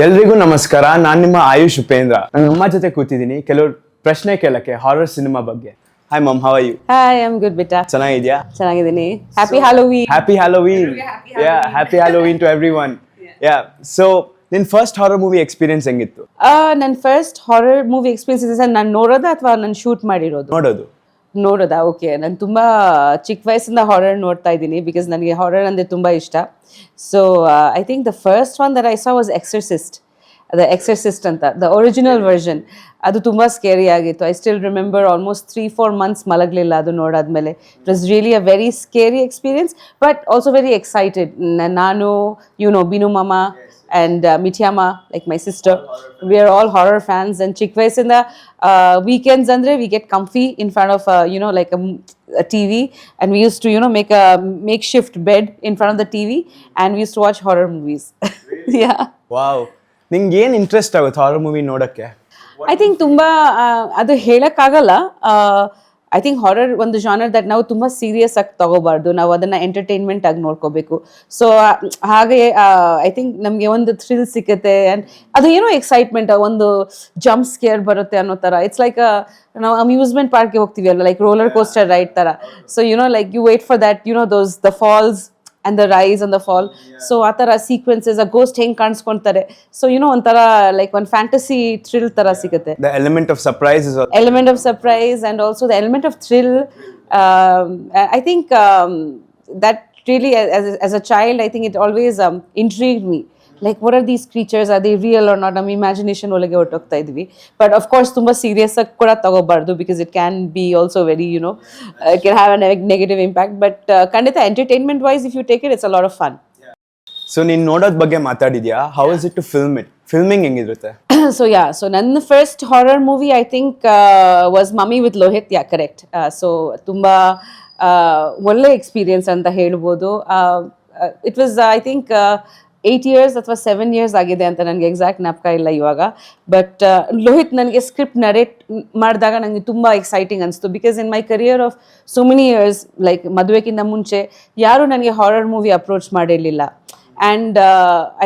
ಎಲ್ರಿಗೂ ನಮಸ್ಕಾರ. ನಾನು ನಿಮ್ಮ ಆಯುಷ್ ಉಪೇಂದ್ರ. ನಾನು ಅಮ್ಮ ಜೊತೆ ಕೂತಿದ್ದೀನಿ ಕೆಲವರು ಪ್ರಶ್ನೆ ಕೇಳಕ್ಕೆ ಹಾರರ್ ಸಿನಿಮಾ ಬಗ್ಗೆ. Hi mom, how are you? Hi, I am good ಬಿಟಾ. ಚೆನ್ನಾಗಿದ್ಯಾ? ಚೆನ್ನಾಗಿದ್ದೀನಿ. Happy Halloween. Happy Halloween. Yeah, happy Halloween to everyone. Yeah, so ನಿನ್ ಫಸ್ಟ್ ಹಾರರ್ ಮೂವಿ ಎಕ್ಸ್ಪೀರಿಯನ್ಸ್ ಹೆಂಗಿತ್ತು? ನನ್ನ ಫಸ್ಟ್ ಹಾರರ್ ಮೂವಿ ಎಕ್ಸ್ಪೀರಿಯನ್ಸ್ ನಾನು ನೋಡೋದಾ ಅಥವಾ ನಾನು ಶೂಟ್ ಮಾಡಿರೋದು? ನೋಡೋದಾ? ಓಕೆ. ನಾನು ತುಂಬ ಚಿಕ್ಕ ವಯಸ್ಸಿಂದ ಹಾರರ್ ನೋಡ್ತಾ ಇದ್ದೀನಿ ಬಿಕಾಸ್ ನನಗೆ ಹಾರರ್ ಅಂದರೆ ತುಂಬ ಇಷ್ಟ. So I think the first one that I saw was Exorcist ಅಂತ, ದ ಒರಿಜಿನಲ್ ವರ್ಷನ್. ಅದು ತುಂಬ ಸ್ಕೇರಿ ಆಗಿತ್ತು. I still remember almost 3-4 months ಮಲಗಲಿಲ್ಲ ಅದು ನೋಡಾದ್ಮೇಲೆ. It was really a very scary experience but also very excited. ನಾನು ಬಿನು ಮಾಮ and Mithyama, like my sister, we are all horror fans. And chick vayassinda weekends andre we get comfy in front of like a TV, and we used to make a makeshift bed in front of the TV and we used to watch horror movies. Yeah. Wow. ನಿಂಗೆ ಏನು interest ಆಗುತ್ತೆ horror movie ನೋಡಕ್ಕೆ? I think ತುಂಬಾ ಅದು ಹೇಳಕ್ಕಾಗಲ್ಲ. I think horror ಒಂದು genre that ನಾವು ತುಂಬ ಸೀರಿಯಸ್ ಆಗಿ ತಗೋಬಾರ್ದು, ನಾವು ಅದನ್ನು ಎಂಟರ್ಟೈನ್ಮೆಂಟ್ ಆಗಿ ನೋಡ್ಕೋಬೇಕು. ಸೊ ಹಾಗೆ ಐ ಥಿಂಕ್ ನಮಗೆ ಒಂದು ಥ್ರಿಲ್ ಸಿಗುತ್ತೆ ಆ್ಯಂಡ್ ಅದು ಏನೋ ಎಕ್ಸೈಟ್ಮೆಂಟ್, ಒಂದು ಜಂಪ್ ಸ್ಕೇರ್ ಬರುತ್ತೆ ಅನ್ನೋ ಥರ. ಇಟ್ಸ್ ಲೈಕ್ ನಾವು ಅಮ್ಯೂಸ್ಮೆಂಟ್ ಪಾರ್ಕ್ಗೆ ಹೋಗ್ತೀವಿ ಅಲ್ಲ, ಲೈಕ್ ರೋಲರ್ ಕೋಸ್ಟರ್ ರೈಡ್ ಥರ. So like you wait for that those the falls and the rise and the fall. So ಆ ಥರ ಸೀಕ್ವೆನ್ಸಸ್, ಆ ಗೋಸ್ಟ್ ಹೆಂಗೆ ಕಾಣಿಸ್ಕೊಳ್ತಾರೆ. ಸೊ ಒಂಥರ ಲೈಕ್ ಒಂದು ಫ್ಯಾಂಟಸಿ ಥ್ರಿಲ್ ಥರ ಸಿಗುತ್ತೆ. The element of surprise is element of surprise and also the element of thrill. I think that really as a child, I think it always intrigued me. Like, what are these creatures? Are they real or not? Nam imagination ಒಳಗೆ ಹೊರಟೋಗ್ತಾ ಇದ್ವಿ. But of course ತುಂಬಾ serious ಆಗಿ ಕೂಡ ತಗೋಬಾರ್ದು because it can be also very it can have a negative impact. But ಖಂಡಿತ entertainment wise if you take it, it's a lot of fun. So ನೀನ್ ನೋಡೋದ್ ಬಗ್ಗೆ ಮಾತಾಡಿದ್ಯಾ. How is it to film it? Filming ಹೆಂಗಿರುತ್ತೆ? So ನನ್ನ first horror movie I think was Mummy with Lohit. Yeah, correct. So ತುಂಬಾ ಒಳ್ಳೆ experience ಅಂತ ಹೇಳ್ಬೋದು. It was I think 8 years ಅಥವಾ 7 years ಆಗಿದೆ ಅಂತ ನನಗೆ ಎಕ್ಸಾಕ್ಟ್ ಜ್ಞಾಪಕ ಇಲ್ಲ ಇವಾಗ. ಬಟ್ ಲೋಹಿತ್ ನನಗೆ ಸ್ಕ್ರಿಪ್ಟ್ ನರೇಟ್ ಮಾಡಿದಾಗ ನನಗೆ ತುಂಬ ಎಕ್ಸೈಟಿಂಗ್ ಅನಿಸ್ತು because in my career of so many years, like ಮದುವೆಗಿಂತ ಮುಂಚೆ ಯಾರೂ ನನಗೆ ಹಾರರ್ ಮೂವಿ ಅಪ್ರೋಚ್ ಮಾಡಿರಲಿಲ್ಲ. ಆ್ಯಂಡ್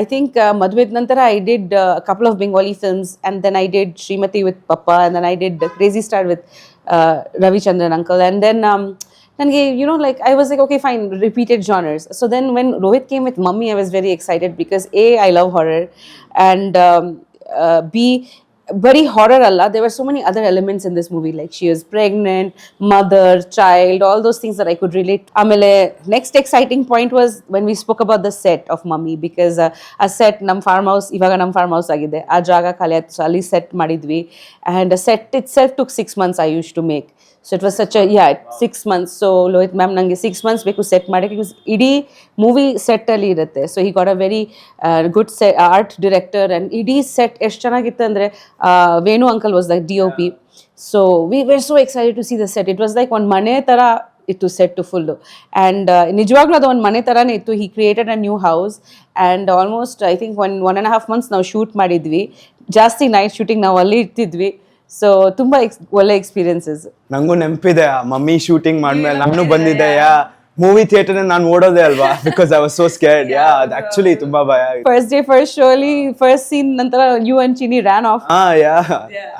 ಐ ಥಿಂಕ್ ಮದುವೆದ ನಂತರ I did couple of Bengali films and then I did Shrimathi with ಪಪ್ಪ and then I did Crazy Star with Ravichandran uncle. And then ನನಗೆ like I was like, okay fine, repeated genres. So then when Rohit came with Mummy, I was very excited because A, I love horror, and B, very horror alla, there were so many other elements in this movie, like she was pregnant, mother, child, all those things that I could relate. Amele next exciting point was when we spoke about the set of Mummy, because a set nam farm house ivaga nam farm house agide, a jaga khali ayitu, so ali set madidvi, and a set itself took 6 months I used to make. So it was such a 6 months. So Lohit ma'am nange 6 months ಬೇಕು set ಮಾಡಕ್ಕೆ, because ಇಡೀ movie set ಅಲ್ಲಿ ಇರುತ್ತೆ. So he got a very good art director and ಇಡೀ set ಎಷ್ಟು ಚೆನ್ನಾಗಿತ್ತು ಅಂದರೆ Venu uncle was the DOP. So we were so excited to see the set. It was like ಒಂದು ಮನೆ ಥರ ಇತ್ತು ಸೆಟ್ಟು ಫುಲ್ಲು. ಆ್ಯಂಡ್ ನಿಜವಾಗ್ಲೂ ಅದು ಒಂದು ಮನೆ ಥರನೇ ಇತ್ತು. ಹಿ created a new house and almost I think 1.5 months ನಾವು ಶೂಟ್ ಮಾಡಿದ್ವಿ. ಜಾಸ್ತಿ ನೈಟ್ ಶೂಟಿಂಗ್ ನಾವು ಅಲ್ಲಿ ಇರ್ತಿದ್ವಿ. ಸೊ ತುಂಬಾ ಒಳ್ಳೆ ಎಕ್ಸ್ಪೀರಿಯನ್ಸಸ್. ನಂಗೂ ನೆನಪಿದೆ, ಮಮ್ಮಿ ಶೂಟಿಂಗ್ ಮಾಡ್ಮೇಲೆ ನಾನು ಬಂದಿದ್ದೆ. ಮೂವಿ ಥಿಯೇಟರ್ ನಾನು ಓಡೋದೇ ಅಲ್ವಾ, because I was so scared. ಅದು ಆಕ್ಚುಲಿ ತುಂಬಾ ಭಯ. ಫಸ್ಟ್ ಡೇ ಫಸ್ಟ್ ಶೋ ಅಲ್ಲಿ ಫಸ್ಟ್ ಸೀನ್ ನಂತರ you and Chini ran off.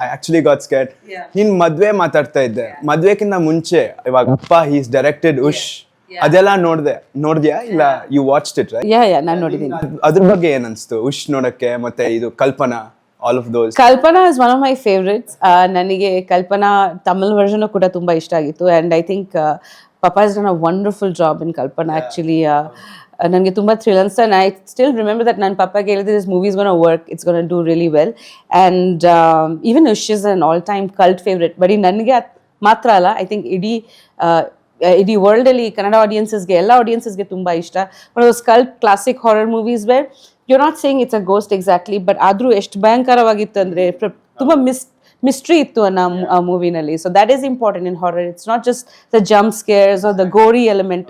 I actually got scared. ನೀನ್ ಮದ್ವೆ ಮಾತಾಡ್ತಾ ಇದ್ದೆ, ಮದ್ವೆಕ್ಕಿಂತ ಮುಂಚೆ ಇವಾಗ ಅಪ್ಪ ಹೀಸ್ ಡೈರೆಕ್ಟೆಡ್ ಉಶ್, ಅದೆಲ್ಲ ನೋಡ್ದ್ಯಾ ಇಲ್ಲ? You watched it right? Yeah ನಾನು ನೋಡಿದ್ದೀನಿ. ಅದ್ರ ಬಗ್ಗೆ ಏನ್ ಅನ್ಸ್ತು ಉಶ್ ನೋಡಕ್ಕೆ? ಮತ್ತೆ ಇದು ಕಲ್ಪನಾ, all of those. Kalpana is one of my favorites. ನನಗೆ ಕಲ್ಪನಾ ತಮಿಳ್ ವರ್ಷನ್ ಕೂಡ ತುಂಬಾ ಇಷ್ಟ ಆಗಿತ್ತು. And I think Papa has done a wonderful job in Kalpana. Actually ನನಗೆ ತುಂಬ ಥ್ರಿಲ್ ಅನ್ಸ್ತಾ. ಐ ಸ್ಟಿಲ್ ರಿಮೆಂಬರ್ ದಟ್ ನನ್ನ ಪಪ್ಪಗೆ ಹೇಳಿದ್ರೆ this movie is gonna work, it's gonna do really well. And even Ushh is an all time cult favourite. ಬರೀ ನನಗೆ ಮಾತ್ರ ಅಲ್ಲ, ಐ ಥಿಂಕ್ ಇಡೀ ವರ್ಲ್ಡಲ್ಲಿ ಕನ್ನಡ ಆಡಿಯನ್ಸಸ್ಗೆ, ಎಲ್ಲ ಆಡಿಯನ್ಸಸ್ಗೆ ತುಂಬ ಇಷ್ಟ. One of those cult classic horror movies where you're not saying it's a ghost exactly, but ಆದ್ರೂ ಎಷ್ಟು ಭಯಂಕರವಾಗಿತ್ತು ಅಂದರೆ ತುಂಬ mystery ಇತ್ತು ಆ ಮೂವಿನಲ್ಲಿ. So that is important in horror. It's not just the jump scares or the gory element.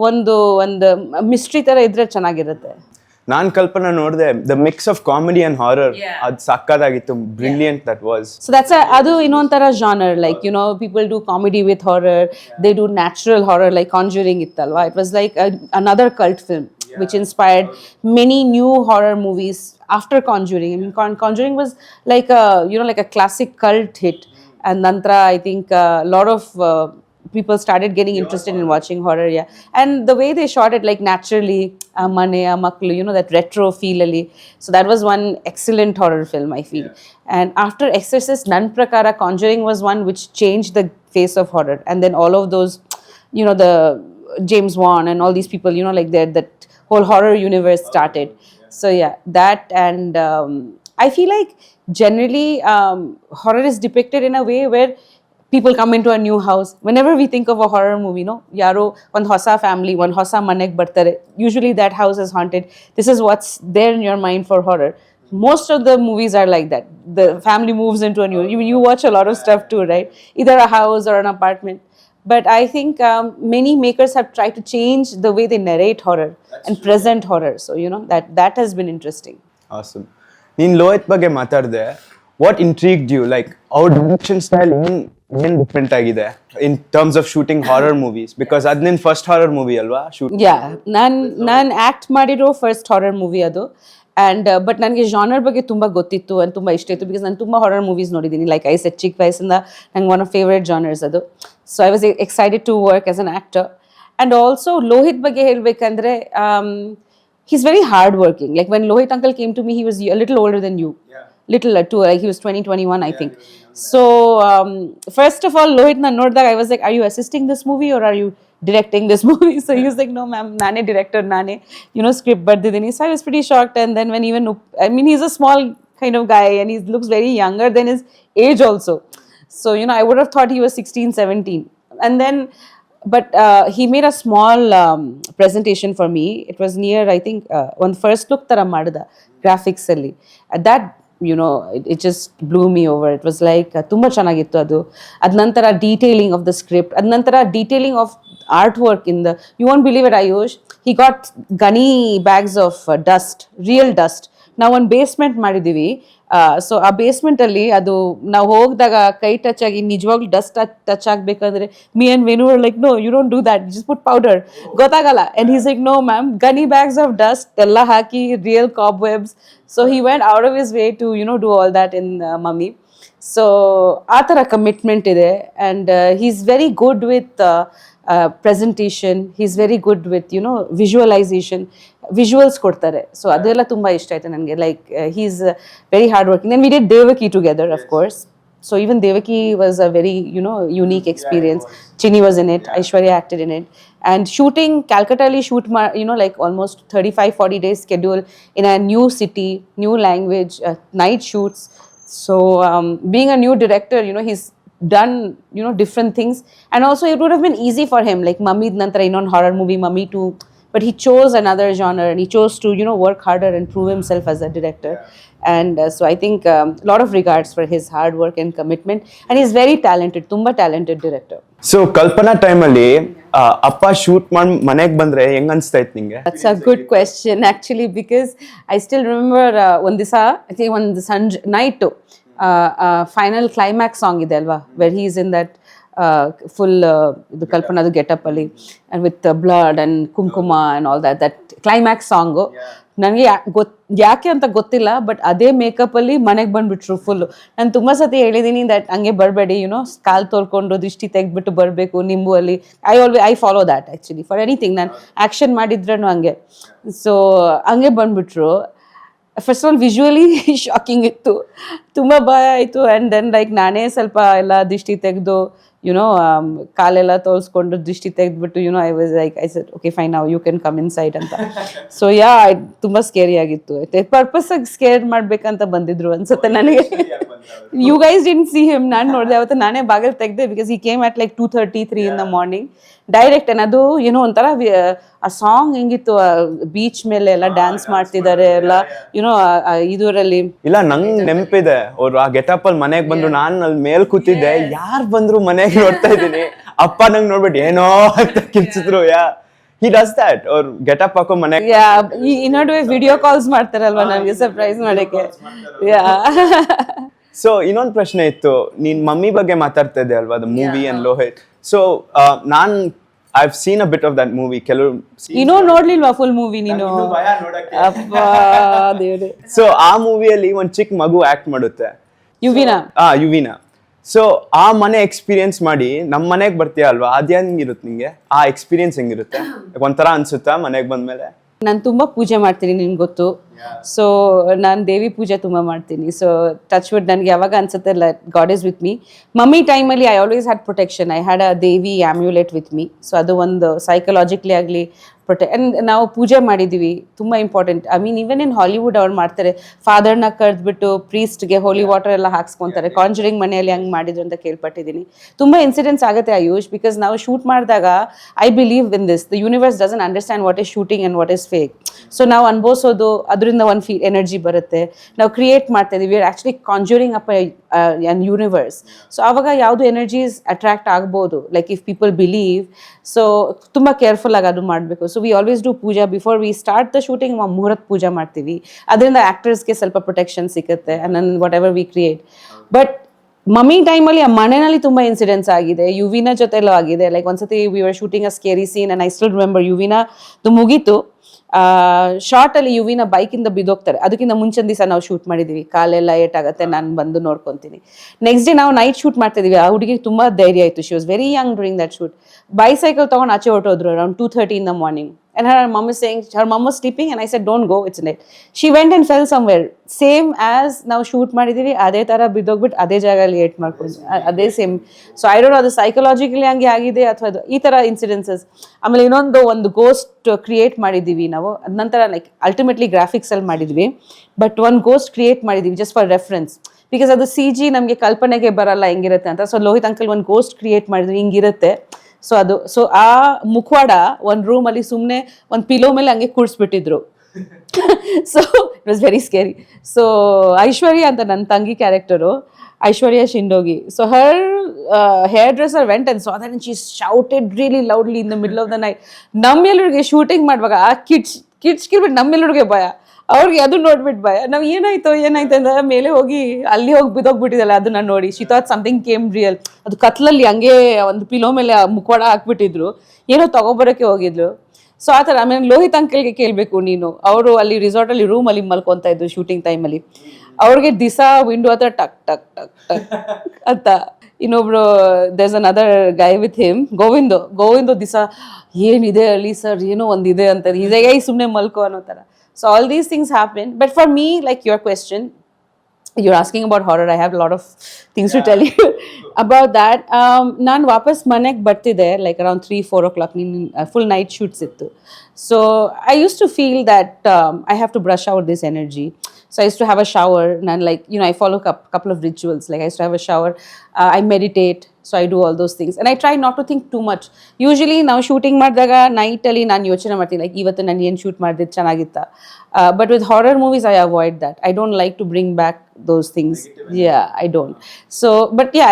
ಒಂದು mystery ಥರ ಇದ್ರೆ ಚೆನ್ನಾಗಿರುತ್ತೆ. ನಾನು ಕಲ್ಪನಾ ನೋಡಿದೆ, the mix of comedy and horror, ಅದು ಸಕ್ಕತ್ತಾಗಿತ್ತು. Brilliant that was. So that's ಅದು ಇನ್ನೊಂಥರ genre. Like people do comedy with horror, they do natural horror like Conjuring ಇತ್ತಲ್ವಾ. It was like another cult film. which inspired many new horror movies after Conjuring. I mean, Conjuring was like a, you know, like a classic cult hit, and Nantra, I think a lot of people started getting interested in watching horror. Yeah, and the way they shot it, like naturally, mane amaklu, you know, that retro feel ali. So that was one excellent horror film, I feel. And after Exorcist, nan prakara, Conjuring was one which changed the face of horror. And then all of those, you know, the James Wan and all these people, you know, like that whole horror universe started. So yeah, that. And I feel like generally horror is depicted in a way where people come into a new house. Whenever we think of a horror movie, no, yaro one hosa family, one hosa manek bartare, usually that house is haunted. This is what's there in your mind for horror. Most of the movies are like that. The family moves into a new, you watch a lot of stuff too, right? Either a house or an apartment. But I think many makers have tried to change the way they narrate horror and present horror. So, you know, that has been interesting. Awesome. ನೀನ್ ಲೋಹಿತ್ ಬಗ್ಗೆ ಮಾತಾಡಿದೆ. What intrigued you? Like, our direction style ಏನ್ different ಆಗಿದೆ in terms of shooting horror movies? Because ಅದ್ ನಿನ್ first horror movie ಅಲ್ವಾ? Yeah, ನಾನು act ಮಾಡಿರೋ ಫಸ್ಟ್ ಹಾರರ್ ಮೂವಿ ಅದು. ಆ್ಯಂಡ್ ಬಟ್ ನನಗೆ ಜಾನರ್ ಬಗ್ಗೆ ತುಂಬ ಗೊತ್ತಿತ್ತು ಆ್ಯಂಡ್ ತುಂಬ ಇಷ್ಟ ಇತ್ತು, ಬಿಕಾಸ್ ನಾನು ತುಂಬ ಹಾರರ್ ಮೂವೀಸ್ ನೋಡಿದ್ದೀನಿ. ಲೈಕ್ ಐ ಸೆಟ್ ಚಿಕ್ಕ ವಯಸ್ಸಿಂದ ನಂಗೆ ಒನ್ ಆಫ್ ಫೇವ್ರೆಟ್ ಜಾನರ್ಸ್ ಅದು. So I was excited to work as an actor. And also Lohith ಬಗ್ಗೆ ಹೇಳಬೇಕಂದ್ರೆ he's very hard working. Like when Lohit uncle came to me, he was a little older than you. Little too, like he was 21, I think. So first of all, Lohit na nodದಾಗ I was like, are you assisting this movie or are you directing this movie? So he was like, no ma'am, nane director, nane, you know, script bardidini. So I was pretty shocked. And then when even, I mean, he's a small kind of guy and he looks very younger than his age also. So, you know, I would have thought he was 16, 17. And then but he made a small presentation for me. It was near, I think, one first look tara madida graphics alli. That, you know, it just blew me over. It was like tumba chanagittu adu. Ad nantara detailing of the script, ad nantara detailing of artwork in the, you won't believe it, Ayush, he got gunny bags of dust, real dust. ನಾವು ಒಂದು basement ಮಾಡಿದ್ದೀವಿ. So ಆ ಬೇಸ್ಮೆಂಟಲ್ಲಿ ಅದು ನಾವು ಹೋಗಿದಾಗ ಕೈ touch ಆಗಿ ನಿಜವಾಗ್ಲೂ dust touch ಆಗಬೇಕಂದ್ರೆ me and Venu like no, you don't do that, just put powder, ಗೊತ್ತಾಗಲ್ಲ. And he's like no ma'am, gunny bags of dust ಎಲ್ಲ ಹಾಕಿ real cobwebs. So he went out of his way to, you know, do all that in Mummy. ಸೊ ಆ ಥರ commitment ಇದೆ. And he is very good with presentation. He's very good with, you know, visualization, visuals ಕೊಡ್ತಾರೆ. So ಅದೆಲ್ಲ ತುಂಬ ಇಷ್ಟ ಆಯ್ತು ನನಗೆ. Like he's very hard working. Then we did Devaki together, of course. So even Devaki was a very, you know, unique experience. Chini was in it, Aishwarya acted in it. And shooting, Calcutta li shoot, you know, like almost 35-40 days schedule in a new city, new language, night shoots. So being a new director, you know, he's done, you know, different things. And also it would have been easy for him, like Mummy nantara inon horror movie Mummy too, but he chose another genre and he chose to, you know, work harder and prove himself as a director. And so I think a lot of regards for his hard work and commitment, and he's very talented, tumba talented director. So Kalpana time ಅಲ್ಲಿ ಅಪ್ಪ shoot ಮಾಡಿ ಮನೆಗೆ ಬಂದ್ರೆ ಹೆಂಗ್ ಅನ್ಸ್ತಾ ಇತ್ತು ನಿಂಗೆ? That's a good question actually, because I still remember one ದಿವಸ, I think one ಸಂಜೆ night final climax song ಇದೆ ಅಲ್ವಾ, where he is in that full the Kalpanadu getup ಅಲ್ಲಿ, and with the blood and kumkuma and all that climax song. ನನಗೆ ಯಾಕೆ ಅಂತ ಗೊತ್ತಿಲ್ಲ, but ಅದೇ ಮೇಕಪ್ ಅಲ್ಲಿ ಮನೆಗೆ ಬಂದ್ಬಿಟ್ರು ಫುಲ್ಲು. ನಾನು ತುಂಬ ಸತಿ ಹೇಳಿದ್ದೀನಿ ದಟ್ ಹಂಗೆ ಬರಬೇಡಿ, ಯುನೋ, ಕಾಲು ತೊಳ್ಕೊಂಡು ದೃಷ್ಟಿ ತೆಗೆದ್ಬಿಟ್ಟು ಬರಬೇಕು ನಿಂಬು ಅಲ್ಲಿ. I follow that actually for anything. ನಾನು ಆ್ಯಕ್ಷನ್ ಮಾಡಿದ್ರೂ ಹಂಗೆ. ಸೊ ಹಂಗೆ ಬಂದ್ಬಿಟ್ರು. First of all visually shocking ಇತ್ತು, ತುಂಬ ಭಯ ಆಯಿತು. ಆ್ಯಂಡ್ ದೆನ್ ಲೈಕ್ ನಾನೇ ಸ್ವಲ್ಪ ಎಲ್ಲ ದೃಷ್ಟಿ ತೆಗೆದು, ಯುನೋ, ಕಾಲೆಲ್ಲ ತೋರಿಸ್ಕೊಂಡು ದೃಷ್ಟಿ ತೆಗೆದ್ಬಿಟ್ಟು, you know, I was like, I said okay fine, ನಾವು you can come inside ಅಂತ. ಸೊ ಯಾ, ತುಂಬ ಸ್ಕೇರಿ ಆಗಿತ್ತು. ಪರ್ಪಸ್ಸಾಗಿ ಸ್ಕೇರ್ ಮಾಡ್ಬೇಕಂತ ಬಂದಿದ್ರು ಅನ್ಸುತ್ತೆ ನನಗೆ. You guys didn't see him. ನಾನು ನೋಡಿದೆ ಅವತ್ತು, ನಾನೇ ಬಾಗಿಲು ತೆಗೆದೆ, because he came at like 2:33 in the morning direct. ಅದು ಏನೋ ಒಂಥರ ಆ ಸಾಂಗ್ ಹೆಂಗಿತ್ತು, ಬೀಚ್ ಮೇಲೆ ಎಲ್ಲ ಡ್ಯಾನ್ಸ್ ಮಾಡ್ತಿದ್ದಾರೆ ಎಲ್ಲ, ಯುನೋ, ಇದರಲ್ಲಿ. ಇಲ್ಲ, ನಂಗೆ ನೆನಪಿದೆ, ಅವ್ರು ಆ ಗೆಟಪ್ ಅಲ್ಲಿ ಮನೆಗೆ ಬಂದ್ರು, ನಾನು ಅಲ್ಲಿ ಮೇಲ್ ಕೂತಿದ್ದೆ, ಯಾರು ಬಂದ್ರು ಮನೆಗೆ ನೋಡ್ತಾ ಇದ್ದೀನಿ, ಅಪ್ಪ ನಂಗೆ ನೋಡ್ಬಿಟ್ಟು ಏನೋ ಅಂತ ಕಿರ್ಚಿದ್ರು. ಯಾ, he does that, or get up ಹಾಕೋ ಮನೆಗೆ. ಯಾ, ಇನ್ನೊಂದು ವಿಡಿಯೋ ಕಾಲ್ಸ್ ಮಾಡ್ತಾರಲ್ವಾ ನನಗೆ ಸರ್ಪ್ರೈಸ್ ಮಾಡಕ್ಕೆ. ಯಾ. ಸೊ ಇನ್ನೊಂದು ಪ್ರಶ್ನೆ ಇತ್ತು, ನೀನ್ ಮಮ್ಮಿ ಬಗ್ಗೆ ಮಾತಾಡ್ತಾ ಇದ್ದೆ ಅಲ್ವಾ, the movie and Lohith. So ನಾನ್ I've seen a bit of that movie. ಕೆಲವು ಇನ್ನೂ ನೋಡ್ಲಿಲ್ವಾ ಫುಲ್ ಮೂವಿ ನೀನು? ಇನ್ನೂ ಭಯ ನೋಡಕ್ಕೆ. ಅಪ್ಪಾ ದೇವ್ರೆ. ಸೊ ಆ ಮೂವಿಯಲ್ಲಿ ಒಂದ್ ಚಿಕ್ಕ ಮಗು ಆಕ್ಟ್ ಮಾಡುತ್ತೆ, ಯುವಿನಾ. ಯುವಿನ. ಸೊ ಆ ಮನೆ ಎಕ್ಸ್ಪೀರಿಯನ್ಸ್ ಮಾಡಿ ನಮ್ ಮನೆಗ್ ಬರ್ತೀಯ ಅಲ್ವಾ, ಅದ್ ಹೆಂಗಿರುತ್ತೆ ನಿಂಗೆ? ಆ ಎಕ್ಸ್ಪೀರಿಯನ್ಸ್ ಹೆಂಗಿರುತ್ತೆ? ಒಂಥರ ಅನ್ಸುತ್ತಾ ಮನೆಗ್ ಬಂದ್ಮೇಲೆ? ನಾನು ತುಂಬಾ ಪೂಜೆ ಮಾಡ್ತೀನಿ, ನಿನ್ಗೆ ಗೊತ್ತು. ಸೊ ನಾನು ದೇವಿ ಪೂಜೆ ತುಂಬಾ ಮಾಡ್ತೀನಿ. ಸೊ ಟಚ್ ವುಡ್ ನನಗೆ ಯಾವಾಗ ಅನ್ಸುತ್ತೆ God is with me. Mummy ಟೈಮಲ್ಲಿ I always had protection. I had a devi amulet with me. So ಅದು ಒಂದು ಸೈಕಲಾಜಿಕಲಿ ಆಗಲಿ ಆ್ಯಂಡ್ ನಾವು ಪೂಜೆ ಮಾಡಿದ್ದೀವಿ, ತುಂಬ important. I mean even in Hollywood ಅವ್ರು ಮಾಡ್ತಾರೆ, ಫಾದರ್ನ ಕರೆದ್ಬಿಟ್ಟು ಪ್ರೀಸ್ಟ್ಗೆ ಹೋಲಿ ವಾಟರ್ ಎಲ್ಲ ಹಾಕ್ಸ್ಕೊತಾರೆ. ಕಾಂಜರಿಂಗ್ ಮನೆಯಲ್ಲಿ ಹಂಗೆ ಮಾಡಿದ್ರು ಅಂತ ಕೇಳ್ಪಟ್ಟಿದ್ದೀನಿ. ತುಂಬ ಇನ್ಸಿಡೆಂಟ್ಸ್ ಆಗುತ್ತೆ ಆಯುಷ್, ಬಿಕಾಸ್ ನಾವು ಶೂಟ್ ಮಾಡಿದಾಗ I believe in this, the universe doesn't understand what is shooting and what is fake. So ನಾವು ಅನ್ಭವಿಸೋದು, ಅದರಿಂದ ಒಂದು ಎನರ್ಜಿ ಬರುತ್ತೆ. ನಾವು ಕ್ರಿಯೇಟ್ ಮಾಡ್ತಾ ಇದೀವಿ, we are actually conjuring up on universe. So ಆವಾಗ ಯಾವುದು ಎನರ್ಜೀಸ್ ಅಟ್ರಾಕ್ಟ್ ಆಗ್ಬೋದು, like if people believe. So ತುಂಬ ಕೇರ್ಫುಲ್ ಆಗಿ ಅದು ಮಾಡಬೇಕು. So we always do puja before we start the shooting. ಮುಹೂರ್ತ ಪೂಜಾ ಮಾಡ್ತೀವಿ, ಅದರಿಂದ ಆ್ಯಕ್ಟರ್ಸ್ಗೆ ಸ್ವಲ್ಪ ಪ್ರೊಟೆಕ್ಷನ್ ಸಿಗುತ್ತೆ and whatever we create. But Mummy ಟೈಮಲ್ಲಿ ಆ ಮನೆಯಲ್ಲಿ ತುಂಬ ಇನ್ಸಿಡೆಂಟ್ಸ್ ಆಗಿದೆ, ಯುವಿನ ಜೊತೆಲೂ ಆಗಿದೆ. ಲೈಕ್ ಒಂದ್ಸತಿ we were shooting a scary scene and I still remember ಯುವಿನದು ಮುಗೀತು, ಶಾರ್ಟಲ್ಲಿ ಯುವಿನ ಬೈಕಿಂದ ಬಿದ್ದೋಗ್ತಾರೆ. ಅದಕ್ಕಿಂತ ಮುಂಚಿನ ದಿವಸ ನಾವು ಶೂಟ್ ಮಾಡಿದ್ದೀವಿ, ಕಾಲೆಲ್ಲ ಏಟಾಗುತ್ತೆ, ನಾನು ಬಂದು ನೋಡ್ಕೊತೀನಿ. ನೆಕ್ಸ್ಟ್ ಡೇ ನಾವು ನೈಟ್ ಶೂಟ್ ಮಾಡ್ತಿದ್ದೀವಿ. ಆ ಹುಡುಗಿಗೆ ತುಂಬ ಧೈರ್ಯ ಆಯಿತು, she was very Young during that shoot. Bicycle ತೊಗೊಂಡು ಆಚೆ ಹೊರಟೋದ್ರು around 2:30 in the morning. And her mom is saying, her mom was sleeping and I said, don't go, it's late. She went and fell somewhere. Same as ನಾವು shoot ಮಾಡಿದ್ದೀವಿ, ಅದೇ ಥರ ಬಿದ್ದೋಗ್ಬಿಟ್ಟು ಅದೇ ಜಾಗದಲ್ಲಿ eight ಮಾಡ್ಕೊಂಡು ಅದೇ same. So I don't know ಅದು psychologically ಹಂಗೆ ಆಗಿದೆ ಅಥವಾ ಅದು ಈ ಥರ ಇನ್ಸಿಡೆನ್ಸಸ್. ಆಮೇಲೆ ಒಂದು ಗೋಸ್ಟ್ ಕ್ರಿಯೇಟ್ ಮಾಡಿದ್ದೀವಿ ನಾವು, ಅದ ನಂತರ ಲೈಕ್ ಅಲ್ಟಿಮೇಟ್ಲಿ ಗ್ರಾಫಿಕ್ಸಲ್ಲಿ ಮಾಡಿದ್ವಿ. ಬಟ್ ಒಂದು ಗೋಸ್ಟ್ ಕ್ರಿಯೇಟ್ ಮಾಡಿದ್ದೀವಿ ಜಸ್ಟ್ ಫಾರ್ ರೆಫರೆನ್ಸ್, ಬಿಕಾಸ್ ಅದು CG ನಮಗೆ ಕಲ್ಪನೆಗೆ ಬರಲ್ಲ ಹೆಂಗಿರುತ್ತೆ ಅಂತ. ಸೊ ಲೋಹಿತ್ ಅಂಕಲ್ ಒಂದು ಗೋಸ್ಟ್ ಕ್ರಿಯೇಟ್ ಮಾಡಿದ್ವಿ, ಹಿಂಗಿರುತ್ತೆ. ಸೊ ಆ ಮುಖವಾಡ ಒಂದು ರೂಮಲ್ಲಿ ಸುಮ್ಮನೆ ಒಂದು ಪಿಲೋ ಮೇಲೆ ಹಂಗೆ ಕೂಡಿಸ್ಬಿಟ್ಟಿದ್ರು. So it was very scary. So Aishwarya ಅಂತ ನನ್ನ ತಂಗಿ character, Aishwarya Shindogi. So her hair dresser went and saw that and she shouted really loudly in the middle of the night. ನಮ್ಮೆಲ್ಲರಿಗೆ ಶೂಟಿಂಗ್ ಮಾಡುವಾಗ ಕಿಡ್ಸ್ಕಿಲ್ಬಿಟ್ಟು ನಮ್ಮೆಲ್ಲರಿಗೆ ಭಯ, ಅವ್ರಿಗೆ ಅದು ನೋಡ್ಬಿಟ್ಟು ಭಯ. ನಾವು ಏನಾಯ್ತು ಅಂತ ಮೇಲೆ ಹೋಗಿ ಬಿದ್ದೋಗ್ಬಿಟ್ಟಿದ್ದಲ್ಲ, ಅದನ್ನ ನೋಡಿ she thought something came real. ಅದು ಕತ್ಲಲ್ಲಿ ಹಂಗೆ ಒಂದು ಪಿಲೋ ಮೇಲೆ ಮುಖವಾಡ ಹಾಕ್ಬಿಟ್ಟಿದ್ರು, ಏನೋ ತಗೊಬರೋಕ್ಕೆ ಹೋಗಿದ್ರು. ಸೊ ಆ ಥರ. ಆಮೇಲೆ ಲೋಹಿತ್ ಅಂಕಲ್ಗೆ ಕೇಳಬೇಕು ನೀನು, ಅವರು ಅಲ್ಲಿ ರಿಸಾರ್ಟಲ್ಲಿ ರೂಮಲ್ಲಿ ಮಲ್ಕೊತಾ ಇದ್ರು ಶೂಟಿಂಗ್ ಟೈಮಲ್ಲಿ. ಅವ್ರಿಗೆ ದಿಸ ವಿಂಡೋ ಹತ್ರ ಟಕ್ ಟಕ್ ಟಕ್ ಟಕ್ ಅಂತ. ಇನ್ನೊಬ್ರು there's another guy with him, Govindu ದಿಸ ಏನಿದೆ ಅಲ್ಲಿ ಸರ್, ಏನೋ ಒಂದಿದೆ ಅಂತ, ಇದೇ ಸುಮ್ಮನೆ ಮಲ್ಕೋ ಅನ್ನೋ ಥರ. So all these things happen. But for me, like your question, you're asking about horror. I have a lot of things to tell you about that. Naan wapas manek bartide like around 3-4 o'clock. Full night shoots ittu. So I used to feel that I have to brush out this energy. So I used to have a shower and like, I follow a couple of rituals. Like I used to have a shower, I meditate. So I do all those things and I try not to think too much. Usually now shooting ಮಾಡಿದಾಗ night ಅಲ್ಲಿ ನಾನು ಯೋಚನೆ ಮಾಡ್ತೀನಿ, like ಇವತ್ತು ನಾನು ಏನು shoot ಮಾಡಿದ್ರೆ ಚೆನ್ನಾಗಿತ್ತಾ. But with horror movies I avoid that. I don't like to bring back those things. Yeah, I don't. So but yeah,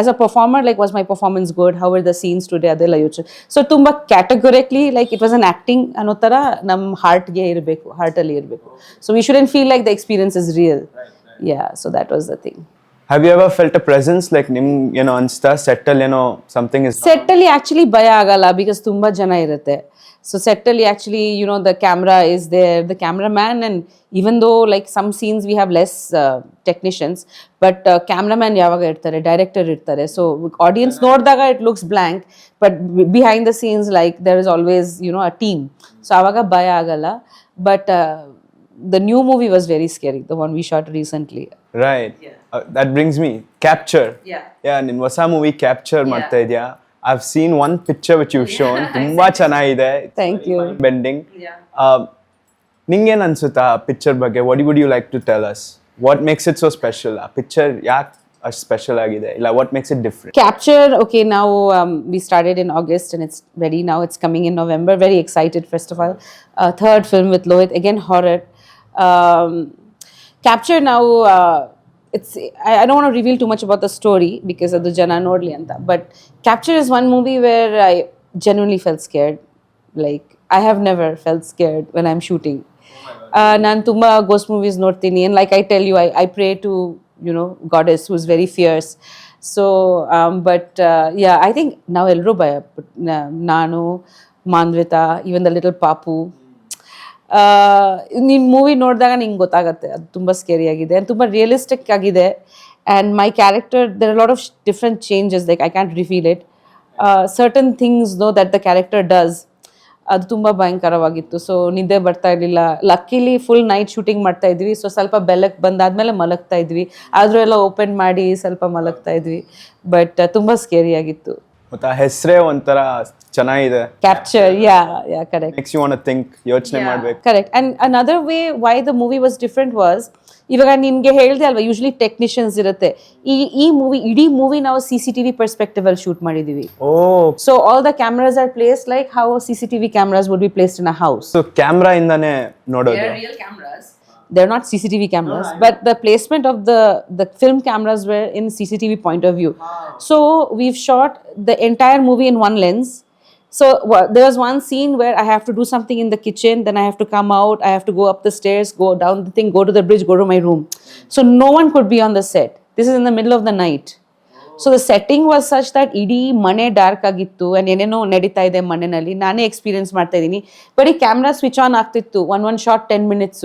as a performer, like was my performance good? How were the scenes today? ಅದೆಲ್ಲ ಯೋಚನೆ. So ತುಂಬಾ categorically like it was an acting ಅನ್ನೋ ಥರ ನಮ್ಮ ಹಾರ್ಟ್ಗೆ ಇರಬೇಕು, ಹಾರ್ಟಲ್ಲಿ ಇರಬೇಕು. So we shouldn't feel like the experience is real. Yeah, so that was the thing. Have you ever felt a presence like ನಿಮ್ ಅನ್ಸ್ತಾ ಸೆಟ್ಟಲ್ಲಿ something is ಸೆಟ್ಟಲ್ಲಿ ಆಕ್ಚುಲಿ ಭಯ ಆಗಲ್ಲ ಬಿಕಾಸ್ ತುಂಬಾ ಜನ ಇರುತ್ತೆ. ಸೊ ಸೆಟ್ಟಲ್ಲಿ actually the camera is there, the cameraman, and even though like some scenes we have less technicians, but cameraman ಯಾವಾಗ ಇರ್ತಾರೆ, ಡೈರೆಕ್ಟರ್ ಇರ್ತಾರೆ. ಸೊ ಆಡಿಯನ್ಸ್ ನೋಡಿದಾಗ it looks blank, but behind the scenes like there is always a team. So ಆವಾಗ ಭಯ ಆಗಲ್ಲ. But the new movie was very scary, the one we shot recently. Right. That brings me Capture. Yeah, ನಿನ್ ಹೊಸ movie Capture ಮಾಡ್ತಾ ಇದೀಯಾ. I've seen one picture which you've shown. ತುಂಬಾ ಚೆನ್ನಾಗಿದೆ. Thank you. Bending. ನಿಂಗೇನ್ ಅನ್ಸುತ್ತಾ ಪಿಕ್ಚರ್ ಬಗ್ಗೆ? What would you like to tell us? What makes it so special? ಆ picture ಯಾಕೆ ಅಷ್ಟು ಸ್ಪೆಷಲ್ ಆಗಿದೆ? ಇಲ್ಲ, what makes it different? Capture, okay, now we started in August and it's ready now. It's coming in November. Very excited, first of all. Third film with Lohit, again horror. Capture now, I don't want to reveal too much about the story because adu jana nodli anta, but Capture is one movie where I genuinely felt scared. Like I have never felt scared when I'm shooting. Nan tumba ghost movies nodtini and like I tell you, I pray to goddess who's very fierce. So but yeah, I think now elru baya nanu Manvita, even the little Papu. ನೀನು movie ನೋಡಿದಾಗ ನಿಂಗೆ ಗೊತ್ತಾಗುತ್ತೆ ಅದು ತುಂಬ scary ಆಗಿದೆ ತುಂಬ realistic ಆಗಿದೆ and my character there are lot of different changes like I can't ರಿಫೀಲ್ it certain things no that the character does ಅದು ತುಂಬ ಭಯಂಕರವಾಗಿತ್ತು ಸೊ ನಿದ್ದೆ ಬರ್ತಾ ಇರಲಿಲ್ಲ ಲಕ್ಕಿಲಿ ಫುಲ್ ನೈಟ್ ಶೂಟಿಂಗ್ ಮಾಡ್ತಾ ಇದ್ವಿ ಸೊ ಸ್ವಲ್ಪ ಬೆಳಕು ಬಂದಾದ್ಮೇಲೆ ಮಲಗ್ತಾ ಇದ್ವಿ ಆದರೂ ಎಲ್ಲ ಓಪನ್ ಮಾಡಿ ಸ್ವಲ್ಪ ಮಲಗ್ತಾ ಇದ್ವಿ ಬಟ್ ತುಂಬ ಸ್ಕೇರಿ ಆಗಿತ್ತು ಮತ್ತೆ ಆ ಹೆಸರೇ ಒಂಥರ ಚೆನ್ನಾಗಿದೆ capture yeah correct makes you want to think ಯೋಚನೆ ಮಾಡಬೇಕು correct and another way why the movie was different was ಇವಾಗ ನಿನ್ಗೆ ಹೇಳ್ದೆ ಅಲ್ವಾ ಯೂಶಲಿ ಟೆಕ್ನಿಷಿಯನ್ಸ್ ಇರುತ್ತೆ ಈ ಮೂವಿ ಇಡೀ ಮೂವಿ ನಾವು CCTV ಪರ್ಸ್ಪೆಕ್ಟಿವ್ ಅಲ್ಲಿ ಶೂಟ್ ಮಾಡಿದೀವಿ so all the cameras are place like how CCTV cameras would be placed in a house so camera ಇಂದಾನೆ ನೋಡೋದು they're not CCTV cameras, but the placement of the film cameras were in CCTV point of view. So we've shot the entire movie in one lens. So there was one scene where I have to do something in the kitchen, then I have to come out, I have to go up the stairs, go down the thing, go to the bridge, go to my room. So no one could be on the set. This is in the middle of the night. So the setting was such that ಇಡೀ ಮನೆ dark ಆಗಿತ್ತು and ಏನೇನೋ ನಡೀತಾ ಇದೆ ಮನೆಯಲ್ಲಿ ನಾನೇ experience ಮಾಡ್ತಾ ಇದ್ದೀನಿ ಬರೀ ಕ್ಯಾಮ್ರಾ ಸ್ವಿಚ್ ಆನ್ ಆಗ್ತಿತ್ತು ಒನ್ ಶಾರ್ಟ್ 10 minutes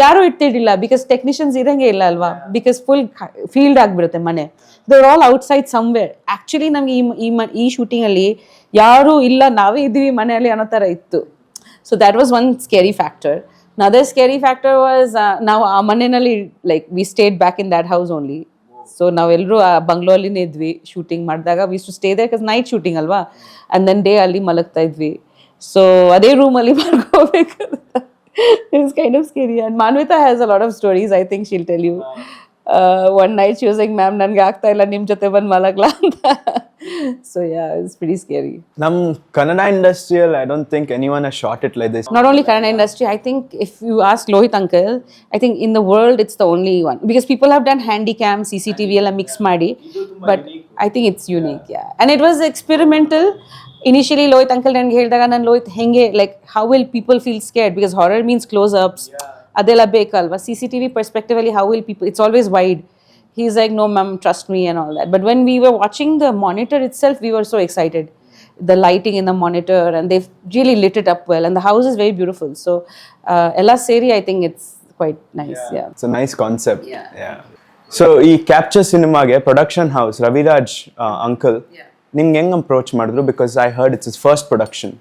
ಯಾರೂ ಇರ್ತಿರ್ಲಿಲ್ಲ ಬಿಕಾಸ್ ಟೆಕ್ನಿಷಿಯನ್ಸ್ ಇರಂಗೆ ಇಲ್ಲ ಅಲ್ವಾ ಬಿಕಾಸ್ ಫುಲ್ ಫೀಲ್ಡ್ ಆಗಿಬಿಡುತ್ತೆ ಮನೆ there all outside somewhere actually ನಮಗೆ ಈ ಶೂಟಿಂಗಲ್ಲಿ ಯಾರೂ ಇಲ್ಲ ನಾವೇ ಇದ್ದೀವಿ ಮನೆಯಲ್ಲಿ ಅನ್ನೋ ಥರ ಇತ್ತು so that was one scary factor another scary factor was ನಾವು ಆ ಮನೆಯಲ್ಲಿ like we stayed back in that house only so ನಾವೆಲ್ಲರೂ ಆ ಬಂಗ್ಲೋ ಅಲ್ಲಿನೇ ಇದ್ವಿ ಶೂಟಿಂಗ್ ಮಾಡಿದಾಗ we to stay there because night shooting ಅಲ್ವಾ ಆ್ಯಂಡ್ ದೆನ್ ಡೇ ಅಲ್ಲಿ ಮಲಗ್ತಾ ಇದ್ವಿ ಸೊ ಅದೇ ರೂಮಲ್ಲಿ ಮಲ್ಕೋಬೇಕು it's kind of scary and Manvitha has a lot of stories I think she'll tell you one night she was like ma'am ನನಗೆ ಆಗ್ತಾ ಇಲ್ಲ ನಿಮ್ಮ ಜೊತೆ ಬಂದು ಮಲಗ್ಲಾ ಅಂತ so yeah it's pretty scary ನಮ್ಮ ಕನ್ನಡ ಇಂಡಸ್ಟ್ರಿಯಲ್ಲಿ I don't think anyone has shot it like this not only Kannada industry, I think if you ask Lohit uncle, I think in the world it's the only one because people have done handycam CCTV ಎಲ್ಲ mix ಮಾಡಿ but I think it's unique and it was experimental initially Lohit uncle ನನಗೆ ಹೇಳಿದಾಗ ನಾನು Lohit ಹೆಂಗೆ like how will people feel scared because horror means close ups ಅದೆಲ್ಲ ಬೇಕಲ್ವಾ CCTV perspective ಅಲ್ಲಿ how will people it's always wide he's like no ma'am trust me and all that but when we were watching the monitor itself we were so excited the lighting in the monitor and they've really lit it up well and the house is very beautiful so ella seri I think it's quite nice it's a nice concept so ee capture cinema ge production house Raviraj uncle ninge heng approach madidru because I heard it's his first production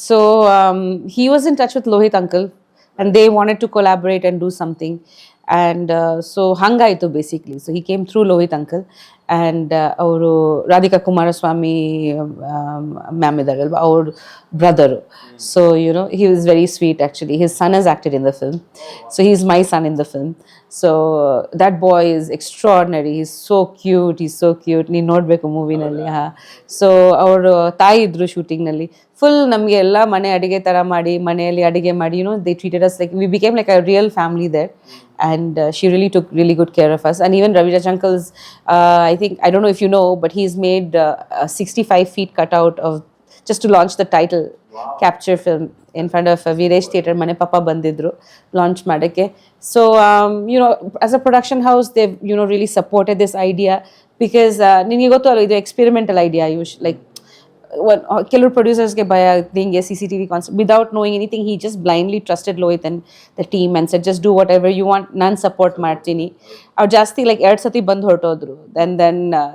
so he was in touch with Lohit uncle and they wanted to collaborate and do something and so hangaitu basically so he came through Lohit uncle and ಅವರು Radhika Kumaraswamy ma'am ಇದ್ದಾರಲ್ವಾ ಅವ್ರ brother so you know he was very sweet actually his son has acted in the film so he's my son in the film so that boy is extraordinary he's so cute ನೀನು ನೋಡಬೇಕು ಮೂವಿನಲ್ಲಿ so ಅವರು ತಾಯಿ ಇದ್ರು ಶೂಟಿಂಗ್ನಲ್ಲಿ full ನಮಗೆ ಎಲ್ಲ ಮನೆ ಅಡುಗೆ ಥರ ಮಾಡಿ ಮನೆಯಲ್ಲಿ ಅಡುಗೆ ಮಾಡಿ you know they treated us like we became like a real family there and she really took really good care of us and even Raviraj uncle's I think I don't know if you know but he's made a 65 feet cutout of just to launch the title capture film in front of Viresh theatre mane papa bandidru launch madake so you know as a production house they've you know really supported this idea because ninge gottu allu idu experimental idea Ayush like ಕೆಲವರು ಪ್ರೊಡ್ಯೂಸರ್ಸ್ಗೆ ಭಯ ಹಿಂಗೆ CCTV concept without knowing anything he just blindly trusted Lohith and the team and set just do whatever you want ನಾನು support ಮಾಡ್ತೀನಿ ಅವ್ರು ಜಾಸ್ತಿ like 2 ಸತಿ ಬಂದು ಹೊರಟೋದ್ರು then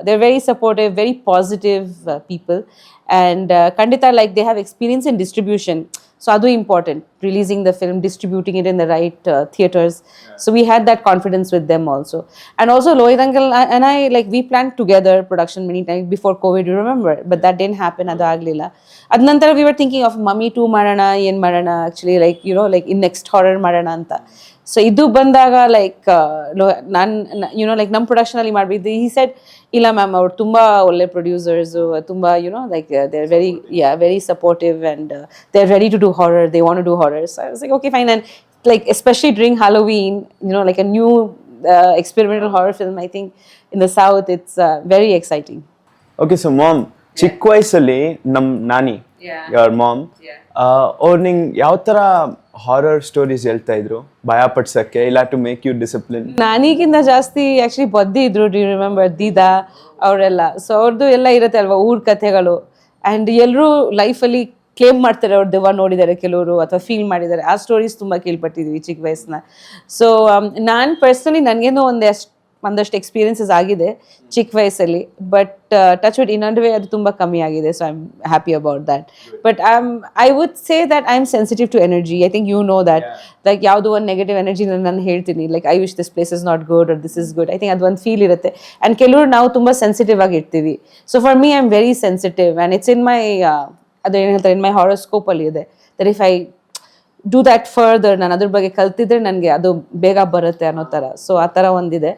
they are very supportive very positive people and ಖಂಡಿತ like they have experience in distribution so adu important releasing the film distributing it in the right theaters so we had that confidence with them and also Lohit uncle and I like we planned together production many times before COVID you remember but that didn't happen adu aglilla ad nantara we were thinking of Mummy 2 madana yen madana actually like you know like in next horror madana anta so idu bandaga like nan you know like nam production alli madbidde he said ಇಲ್ಲ ma'am ಅವ್ರು ತುಂಬ ಒಳ್ಳೆ producers ತುಂಬ you know like they are very supportive and they are ready to do horror they want to do horror so I was like okay fine and like especially during Halloween you know like a new experimental horror film I think in the south it's very exciting okay so mom ಚಿಕ್ಕ ವಯಸ್ಸಲ್ಲಿ ನಮ್ಮ ನಾನಿ your mom ಅವ್ರು ನಿಂಗೆ ಯಾವ ಥರ horror stories ಹೇಳ್ತಾ ಇದ್ರು ಭಯ ಪಡ್ಸಕ್ಕೆ, ಇಲ್ಲ ಟು ಮೇಕ್ ಯು ಡಿಸಿಪ್ಲಿನ್. ನಾನೀಗಿಂತ ಜಾಸ್ತಿ ಆಕ್ಚುಲಿ ಬದ್ದಿ ಇದ್ರು, ಡಿ ರಿಮೆಂಬರ್ ದೀದಾ ಅವರೆಲ್ಲ. ಸೊ ಅವ್ರದ್ದು ಎಲ್ಲ ಇರುತ್ತೆ ಅಲ್ವಾ ಊರ್ ಕಥೆಗಳು, ಆ್ಯಂಡ್ ಎಲ್ಲರೂ ಲೈಫಲ್ಲಿ ಕ್ಲೇಮ್ ಮಾಡ್ತಾರೆ ಅವ್ರು ದೆವ್ವ ನೋಡಿದ್ದಾರೆ ಕೆಲವರು ಅಥವಾ ಫೀಲ್ ಮಾಡಿದ್ದಾರೆ. ಆ ಸ್ಟೋರೀಸ್ ತುಂಬ ಕೇಳ್ಪಟ್ಟಿದ್ವಿ ಚಿಕ್ಕ ವಯಸ್ಸಿನ. ಸೊ ನಾನು ಪರ್ಸ್ನಲಿ ನನಗೇನೋ ಒಂದಷ್ಟು ಎಕ್ಸ್ಪೀರಿಯನ್ಸಸ್ ಆಗಿದೆ ಚಿಕ್ಕ ವಯಸ್ಸಲ್ಲಿ, ಬಟ್ ಟಚ್ ವುಡ್ ಇನ್ನೊಂದು ವೇ ಅದು ತುಂಬ ಕಮ್ಮಿ ಆಗಿದೆ. So I am happy about that. But I would say that I am sensitive to energy. I think you know that. Like ಯಾವುದೋ ಒಂದು ನೆಗೆಟಿವ್ ಎನರ್ಜಿ ನಾನು ಹೇಳ್ತೀನಿ, like I wish this place is not good or this is good. I think ಅದು ಒಂದು feel ಇರುತ್ತೆ. And ಕೆಲವರು ನಾವು ತುಂಬ ಸೆನ್ಸಿಟಿವ್ ಆಗಿ ಇರ್ತೀವಿ. So for me I am very sensitive and it's in my ಅದು ಏನು ಹೇಳ್ತಾರೆ ಇನ್ ಮೈ ಹಾರೋಸ್ಕೋಪಲ್ಲಿ ಇದೆ that if I do that further, ನಾನು ಅದ್ರ ಬಗ್ಗೆ ಕಲ್ತಿದ್ರೆ ನನಗೆ ಅದು ಬೇಗ ಬರುತ್ತೆ ಅನ್ನೋ ಥರ. ಸೊ ಆ ಥರ ಒಂದಿದೆ.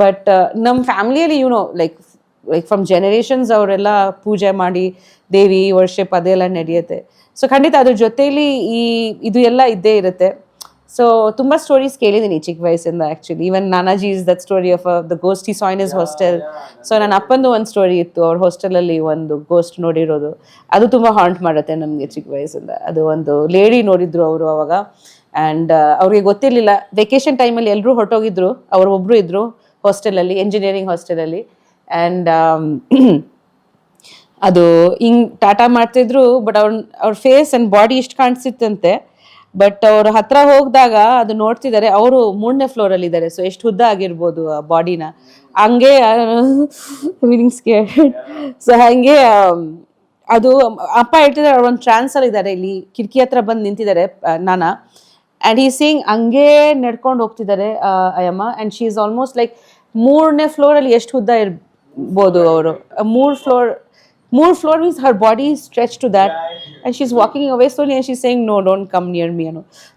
ಬಟ್ ನಮ್ಮ ಫ್ಯಾಮಿಲಿಯಲ್ಲಿ ಲೈಕ್ ಫ್ರಮ್ ಜನರೇಷನ್ಸ್ ಅವರೆಲ್ಲ ಪೂಜೆ ಮಾಡಿ ದೇವಿ ವರ್ಷಿಪ್ ಅದೆಲ್ಲ ನಡೆಯುತ್ತೆ. ಸೊ ಖಂಡಿತ ಅದ್ರ ಜೊತೆಯಲ್ಲಿ ಇದು ಎಲ್ಲ ಇದ್ದೇ ಇರುತ್ತೆ. ಸೊ ತುಂಬ ಸ್ಟೋರೀಸ್ ಕೇಳಿದ್ದೀನಿ ಚಿಕ್ಕ ವಯಸ್ಸಿಂದ actually. Even nanaji is that story of the ghost he saw in his hostel. So ನನ್ನ ಅಪ್ಪಂದು ಒಂದು ಸ್ಟೋರಿ ಇತ್ತು, ಅವ್ರ ಹಾಸ್ಟೆಲಲ್ಲಿ ಒಂದು ಗೋಸ್ಟ್ ನೋಡಿರೋದು. ಅದು ತುಂಬ ಹಾಂಟ್ ಮಾಡುತ್ತೆ ನಮಗೆ ಚಿಕ್ಕ ವಯಸ್ಸಿಂದ. ಅದು ಒಂದು ಲೇಡಿ ನೋಡಿದ್ರು ಅವರು ಅವಾಗ, ಆ್ಯಂಡ್ ಅವ್ರಿಗೆ ಗೊತ್ತಿರಲಿಲ್ಲ. ವೆಕೇಶನ್ ಟೈಮಲ್ಲಿ ಎಲ್ಲರೂ ಹೊರಟೋಗಿದ್ರು, ಅವರು ಒಬ್ಬರು ಇದ್ದರು ಹಾಸ್ಟೆಲಲ್ಲಿ, ಎಂಜಿನಿಯರಿಂಗ್ ಹಾಸ್ಟೆಲಲ್ಲಿ. ಆ್ಯಂಡ್ ಅದು ಹಿಂಗೆ ಟಾಟಾ ಮಾಡ್ತಿದ್ರು, ಬಟ್ ಅವ್ರ ಫೇಸ್ ಆ್ಯಂಡ್ ಬಾಡಿ ಇಷ್ಟು ಕಾಣಿಸಿತ್ತಂತೆ. ಬಟ್ ಅವ್ರ ಹತ್ರ ಹೋಗಿದಾಗ ಅದು ನೋಡ್ತಿದ್ದಾರೆ, ಅವರು 3ನೇ ಫ್ಲೋರಲ್ಲಿ ಇದ್ದಾರೆ. ಸೊ ಎಷ್ಟು ಉದ್ದ ಆಗಿರ್ಬೋದು ಆ ಬಾಡಿನ, ಹಂಗೆ ಮೀನಿಂಗ್ ಸ್ಕೇರ್ಡ್. ಸೊ ಹಾಗೆ ಅದು ಅಪ್ಪ ಹೇಳ್ತಿದ್ದಾರೆ ಅವ್ರು ಒಂದು ಟ್ರಾನ್ಸಲ್ಲಿ ಇದ್ದಾರೆ, ಇಲ್ಲಿ ಕಿಟಕಿ ಹತ್ರ ಬಂದು ನಿಂತಿದ್ದಾರೆ ನಾನಾ. ಆ್ಯಂಡ್ ಈ ಸೀಯಿಂಗ್ ಹಂಗೇ ನಡ್ಕೊಂಡು ಹೋಗ್ತಿದ್ದಾರೆ ಅಯ್ಯಮ್ಮ. And she is almost like 3ನೇ ಫ್ಲೋರಲ್ಲಿ ಎಷ್ಟು ಉದ್ದ ಇರ್ಬೋದು ಅವರು. 3 floor means her body is stretched to that, and she's walking away slowly and she's saying no, don't come near me,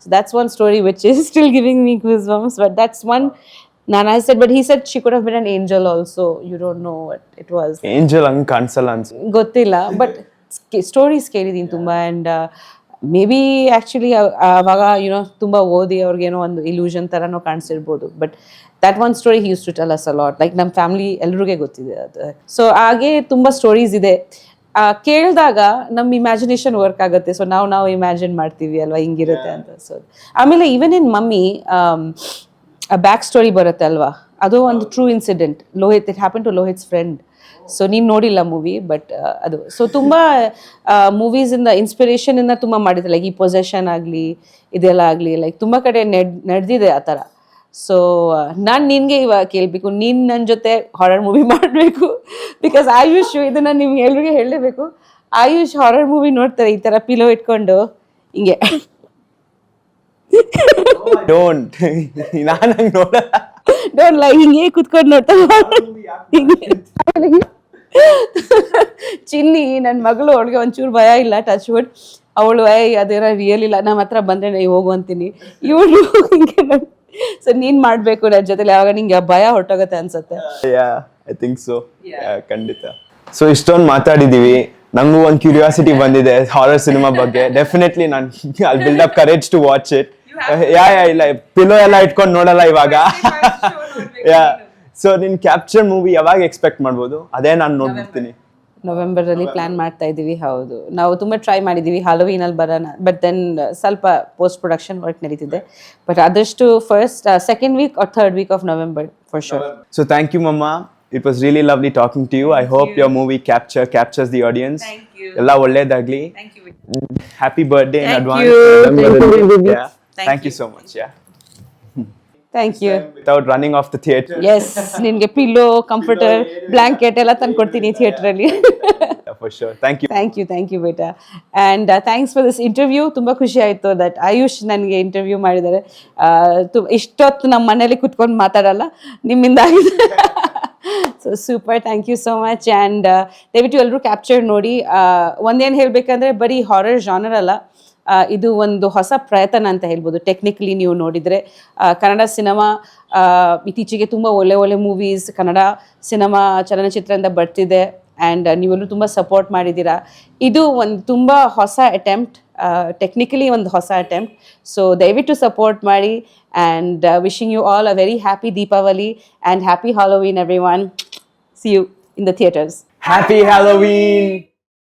So that's one story which is still giving me goosebumps. But that's one Nana said, but he said she could have been an angel also. You don't know what it was. Angel ang kansala ansu ಗೊತ್ತಿಲ್ಲ, but stories ಕೇಳಿದೀನಿ ತುಂಬ. And may be actually ಅವಾಗ ತುಂಬ ಓದಿ ಅವ್ರಿಗೇನೋ ಒಂದು illusion ಥರನೋ ಕಾಣಿಸಿರ್ಬೋದು. But that one story he used to tell us a lot. Like ನಮ್ಮ ಫ್ಯಾಮಿಲಿ ಎಲ್ರಿಗೂ ಗೊತ್ತಿದೆ ಅದು. ಸೊ ಹಾಗೆ ತುಂಬ ಸ್ಟೋರೀಸ್ ಇದೆ. ಕೇಳಿದಾಗ ನಮ್ಮ ಇಮ್ಯಾಜಿನೇಷನ್ ವರ್ಕ್ ಆಗುತ್ತೆ. ಸೊ ನಾವು ಇಮ್ಯಾಜಿನ್ ಮಾಡ್ತೀವಿ ಅಲ್ವಾ ಹಿಂಗಿರುತ್ತೆ ಅಂತ. ಸೊ ಆಮೇಲೆ even in Mummy back story ಬರುತ್ತೆ ಅಲ್ವಾ, ಅದು ಒಂದು true incident. Lohith, it happen to ಲೋಹಿತ್ಸ್ ಫ್ರೆಂಡ್. ಸೊ ನೀನು ನೋಡಿಲ್ಲ ಮೂವಿ, ಬಟ್ ಅದು ಸೊ ತುಂಬ ಮೂವೀಸಿಂದ ಇನ್ಸ್ಪಿರೇಷನಿಂದ ತುಂಬ ಮಾಡಿದ್ದಾರೆ. ಲೈಕ್ ಈ ಪೊಸೆಷನ್ ಆಗಲಿ ಇದೆಲ್ಲ ಆಗಲಿ, ಲೈಕ್ ತುಂಬ ಕಡೆ ನಡೆದಿದೆ ಆ ಥರ. ಸೊ ನಾನು ನಿನಗೆ ಇವಾಗ ಕೇಳಬೇಕು, ನೀನು ನನ್ನ ಜೊತೆ ಹಾರರ್ ಮೂವಿ ಮಾಡಬೇಕು. ಬಿಕಾಸ್ ಆಯುಷ್, ಇದನ್ನು ನಿಮ್ಗೆ ಎಲ್ರಿಗೂ ಹೇಳಲೇಬೇಕು, ಆಯುಷ್ ಹಾರರ್ ಮೂವಿ ನೋಡ್ತಾರೆ ಈ ಥರ ಪಿಲೋ ಇಟ್ಕೊಂಡು ಹಿಂಗೆ. ಡೋಂಟ್ ಲೈಕ್ ಹಿಂಗೆ ಕುತ್ಕೊಂಡು ನೋಡ್ತಾರೆ. ಚಿನ್ನಿ ನನ್ನ ಮಗಳು, ಅವಳಿಗೆ ಒಂಚೂರು ಭಯ ಇಲ್ಲ, ಟಚ್ ವುಡ್. ಅವಳು ಅದೇನೋ ರಿಯಲ್ ಇಲ್ಲ, ನಮ್ಮ ಹತ್ರ ಬಂದರೆ ನೀವು ಹೋಗು ಅಂತೀನಿ. ಇವಳು ಹಿಂಗೆ ನೋಡಿ. ಸೊ ನೀನ್ ಮಾಡ್ಬೇಕು ನನ್ನ ಜೊತೆ, ಯಾವಾಗ ನಿಂಗೆ ಭಯ ಹೊರಟೋಗತ್ತೆ ಅನ್ಸುತ್ತೆ. ಐ ಥಿಂಕ್ ಸೊ, ಖಂಡಿತ. ಸೊ ಇಷ್ಟೊಂದು ಮಾತಾಡಿದೀವಿ, ನಂಗೂ ಒಂದು ಕ್ಯೂರಿಯಾಸಿಟಿ ಬಂದಿದೆ ಹಾರರ್ ಸಿನಿಮಾ ಬಗ್ಗೆ. ಡೆಫಿನೆಟ್ಲಿ ನಾನು I build up courage to watch it. ಇಲ್ಲ ಪಿಲೋ ಎಲ್ಲ ಇಟ್ಕೊಂಡು ನೋಡಲ್ಲ ಇವಾಗ. ಸೊ ನಿನ್ ಕ್ಯಾಪ್ಚರ್ ಮೂವಿ ಯಾವಾಗ ಎಕ್ಸ್ಪೆಕ್ಟ್ ಮಾಡ್ಬೋದು? ಅದೇ ನಾನು ನೋಡ್ಬಿಡ್ತೀನಿ. ನವೆಂಬರಲ್ಲಿ ಪ್ಲಾನ್ ಮಾಡ್ತಾ ಇದ್ದೀವಿ. ಹೌದು, ನಾವು ತುಂಬ ಟ್ರೈ ಮಾಡಿದ್ದೀವಿ ಹಾಲೋವೀನಲ್ಲಿ ಬರೋಣ, ಬಟ್ ದೆನ್ ಸ್ವಲ್ಪ ಪೋಸ್ಟ್ ಪ್ರೊಡಕ್ಷನ್ ವರ್ಕ್ ನಡೀತಿದೆ. ಬಟ್ ಆದಷ್ಟು second week or third week of November for sure. So thank you ಮಮ್ಮ, it was really lovely talking to you. I hope your movie captures the audience. ಎಲ್ಲ ಒಳ್ಳೇದಾಗ್ಲಿ. Happy birthday in advance. Thank you so much. Thank you. Without running off the theatre. Yes, ನಿನಗೆ pillow, comforter, blanket ಎಲ್ಲ ತಂದು ಕೊಡ್ತೀನಿ ಥಿಯೇಟ್ರಲ್ಲಿ. For sure. Thank you Beta. And thanks for this interview. ತುಂಬ ಖುಷಿ ಆಯಿತು ದಟ್ ಆಯುಷ್ ನನಗೆ ಇಂಟರ್ವ್ಯೂ ಮಾಡಿದ್ದಾರೆ. ಇಷ್ಟೊತ್ತು ನಮ್ಮ ಮನೇಲಿ ಕುತ್ಕೊಂಡು ಮಾತಾಡಲ್ಲ, ನಿಮ್ಮಿಂದ ಆಗಿದೆ. So super, thank you so much. And ದಯವಿಟ್ಟು ಎಲ್ಲರೂ ಕ್ಯಾಪ್ಚರ್ ನೋಡಿ. ಒಂದೇನು ಹೇಳಬೇಕಂದ್ರೆ ಬರೀ ಹಾರರ್ ಜಾನರ್ ಅಲ್ಲ, ಇದು ಒಂದು ಹೊಸ ಪ್ರಯತ್ನ ಅಂತ ಹೇಳ್ಬೋದು. ಟೆಕ್ನಿಕಲಿ ನೀವು ನೋಡಿದರೆ ಕನ್ನಡ ಸಿನಿಮಾ ಇತ್ತೀಚೆಗೆ ತುಂಬ ಒಳ್ಳೆ ಮೂವೀಸ್ ಕನ್ನಡ ಸಿನಿಮಾ ಚಲನಚಿತ್ರದಿಂದ ಬರ್ತಿದೆ. ಆ್ಯಂಡ್ ನೀವೆಲ್ಲರೂ ತುಂಬ ಸಪೋರ್ಟ್ ಮಾಡಿದ್ದೀರಾ. ಇದು ಒಂದು ತುಂಬ ಹೊಸ ಅಟೆಂಪ್ಟ್, ಟೆಕ್ನಿಕಲಿ ಒಂದು ಹೊಸ ಅಟೆಂಪ್ಟ್. ಸೊ ದಯವಿಟ್ಟು ಸಪೋರ್ಟ್ ಮಾಡಿ. And wishing you all a very happy Deepavali and happy Halloween everyone. See you in the theatres. Happy Halloween.